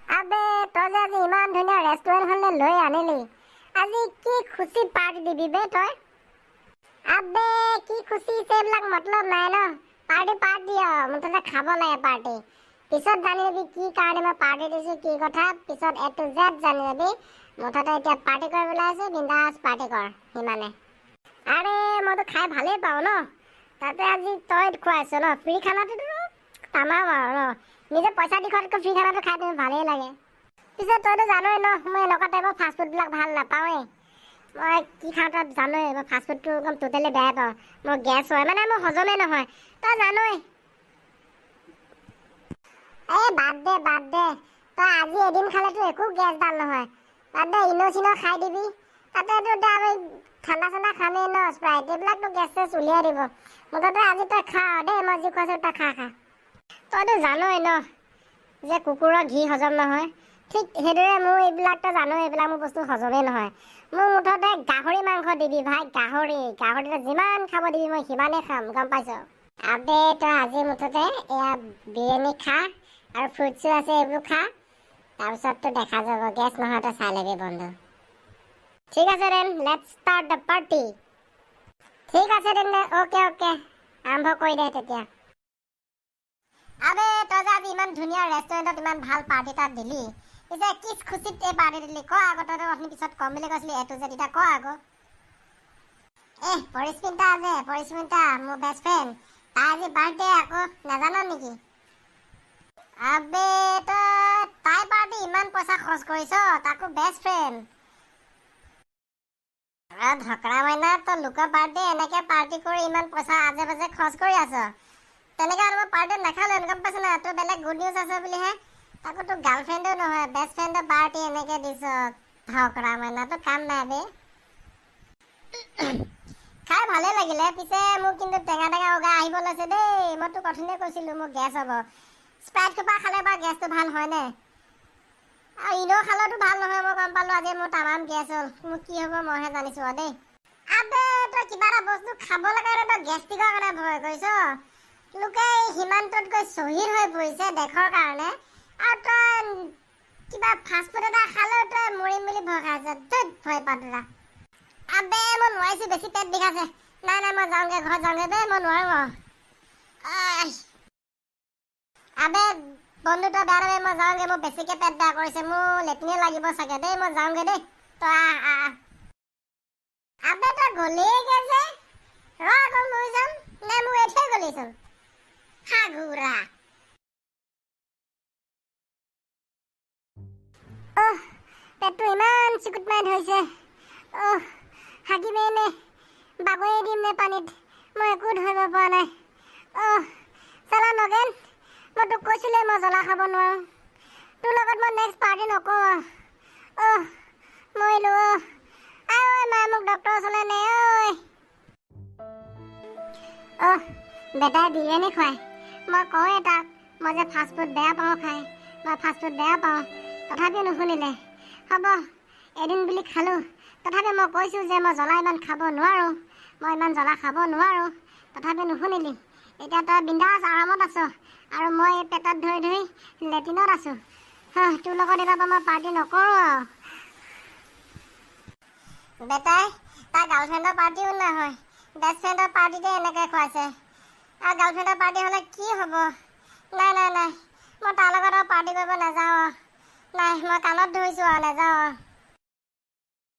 আবে তই যে আজি ইমান ধুনীয়া ৰেষ্টুৰেণ্টখনলৈ লৈ আনিলি, আজি কি খুচি পাৰ্টি দিবি বে তই? আবে কি খুচি এইবিলাক মতলব নাই ন, পাৰ্টি মুঠতে খাব লাগে পাৰ্টি। পিছত জানি ল'বি কি কাৰণে মই পাৰ্টি দিছোঁ, কি কথা পিছত A to Z জানি ল'বি। মুঠতে এতিয়া পাৰ্টি কৰিবলৈ আছোঁ, বিন্দাছ পাৰ্টি কৰ সিমানে। আৰে মইতো খাই ভালেই পাওঁ ন, তাতে আজি তই খুৱাইছ ন, ফ্ৰী খানাটোতো তামাম আৰু ন। নিজে পইচা দি খোৱাতকৈ ফ্ৰী খানাটো খাই তুমি ভালেই লাগে। পিছত তইতো জানই ন মই এনেকুৱা টাইপৰ ফাষ্টফুডবিলাক ভাল নাপাওঁৱেই। মই কি খাওঁ তই জানই, মই ফাষ্টফুডটো একদম টোটেলি বেয়া পাওঁ। মোৰ গেছ হয়, মানে মোৰ হজমেই নহয়, তই জানই। এই বাদ দে তই আজি এদিন খালেতো একো গেছডাল নহয়। বাদ দে ইনো চিনো খাই দিবি, তাতেতো এতিয়া আমি ঠাণ্ডা চাণ্ডা খামেই ন, স্প্ৰাইট এইবিলাকতো গেছ চেছ উলিয়াই দিব। মুঠতে আজি তই খা দেই, মই যি খুৱাইছোঁ তই খা। তইতো জানই ন যে কুকুৰৰ ঘি হজম নহয়, ঠিক সেইদৰে মোৰ এইবিলাকতো জানই, এইবিলাক মোৰ বস্তু হজমেই নহয়। মোৰ মুঠতে গাহৰি মাংস দিবি ভাই, গাহৰিটো যিমান খাব দিবি মই সিমানেই খাম, গম পাইছ? আবে তই আজি মুঠতে এয়া বিৰিয়ানী খা আৰু ফ্ৰুটছো আছে, এইবোৰ খা, তাৰপিছততো দেখা যাব। গেছ নহয় তই চাই ল'বি বন্ধু। ঠিক আছে then, let's start the party. ঠিক আছে দেন, অ'কে আৰম্ভ কৰি দে তেতিয়া। আবে তই যে আজি ইমান ধুনীয়া ৰেষ্টুৰেণ্টত ইমান ভাল পাৰ্টি এটা দিলি, পিছে কিছ খুচিত এই পাৰ্টি দিলি ক আকৌ। তইতো আপুনি পিছত কম বুলি কৈছিলি A to Z, এতিয়া ক আকৌ। পৰিস্মিতা মোৰ বেষ্ট ফ্ৰেণ্ড, তাই আজি বাৰ্থডে আকৌ, নাজান নেকি? আবে তই তাই পাৰ্টি ইমান পইচা খৰচ কৰিছ, তাকো বেষ্ট ফ্ৰেণ্ড। ধকৰা মাইনা, তই লোকৰ বাৰ্থডে এনেকে পাৰ্টি কৰি ইমান পইচা আজে বাজে খৰচ কৰি আছ। তেনেকৈ আৰু মই পাৰ্টি নাখালোঁ, গম পাইছ নাই? তোৰ বেলেগ গুড নিউজ আছে বুলিহে, তাকো তোৰ গাৰ্লফ্ৰেণ্ডো নহয়, বেষ্ট ফ্ৰেণ্ডৰ পাৰ্টি এনেকৈ দিছ। ধকৰা মাইনা, তোৰ কাম নাই বে। খাই ভালেই লাগিলে, পিছে মোৰ কিন্তু টেঙা উগাই আহিব লৈছে দেই। মই তোক অথনিয়ে কৈছিলোঁ মোৰ গেছ হ'ব। স্প্ৰাইট কোপা খালে বাৰু গেছটো ভাল হয়নে? আৰু ইনো খালেতো ভাল নহয়, মই গম পালোঁ। আজি মোৰ তামাম গেছ হ'ল, মোৰ কি হ'ব মইহে জানিছোঁ আৰু দেই। আবে তই কিবা এটা বস্তু খাবলৈ কাৰণে তই গেষ্টিকৰ কাৰণে ভয় কৰিছ। লোকে সীমান্তত গৈ শ্বহীদ হৈ পৰিছে দেশৰ কাৰণে, আৰু তই কিবা ফাষ্টফুড এটা খালেও তই মৰিম বুলি ভয় খাইছ। ধুত ভয় পাতৰা। আবে মই নোৱাৰিছোঁ, বেছি পেট বিষাইছে। নাই মই যাওঁগৈ, ঘৰত যাওঁগৈ দেই, মই নোৱাৰোঁ আৰু। আবে বন্ধু তই বেয়া নাপাবি, মই যাওঁগৈ, মোৰ বেছিকৈ পেট বেয়া কৰিছে, মোৰ লেট্ৰিনে লাগিব চাগে দেই, মই যাওঁগৈ দেই। তই আহ। আবে তই গ'লেইগৈ যে, ৰ আকৌ মই যাম, নে মোৰ এতিয়াই গ'লিচোন সাগুৰা। পেটটো ইমান চিকুট মাৰি ধৰিছে। হাগিমেই নে বাগৰি দিম নে পানীত, মই একো ধৰিব পৰা নাই। চালা নগেন, মই তোক কৈছিলোঁৱে মই জ্বলা খাব নোৱাৰোঁ। তোৰ লগত মই নেক্সট পাৰ্টি নকৰোঁ। মৰিলোঁ। মা মোক ডক্টৰৰ ওচৰলৈ নে ঐ। বেটাই বিৰিয়ানী খুৱাই, মই কওঁৱেই তাক মই যে ফাষ্টফুড বেয়া পাওঁ খাই, মই ফাষ্টফুড বেয়া পাওঁ, তথাপিও নুশুনিলে। হ'ব এদিন বুলি খালোঁ, তথাপি মই কৈছোঁ যে মই জ্বলা ইমান খাব নোৱাৰোঁ, মই ইমান জ্বলা খাব নোৱাৰোঁ, তথাপি নুশুনিলি। এতিয়া তই বিন্দাছ আৰামত আছ, আৰু মই পেটত ধৰি লেট্ৰিনত আছোঁ। তোৰ লগত এবাৰ মই পাৰ্টি নকৰোঁ আৰু। বেটাই তাৰ গাৰ্লফ্ৰেণ্ডৰ পাৰ্টিও নহয়, বেষ্ট ফ্ৰেণ্ডৰ পাৰ্টিতে এনেকৈ খুৱাইছে। আৰু গাৰ্লফ্ৰেণ্ডৰ পাৰ্টি হ'লে কি হ'ব? নাই মই তাৰ লগত আৰু পাৰ্টি কৰিব নাযাওঁ। নাই মই কাণত ধৰিছোঁ আৰু নাযাওঁ।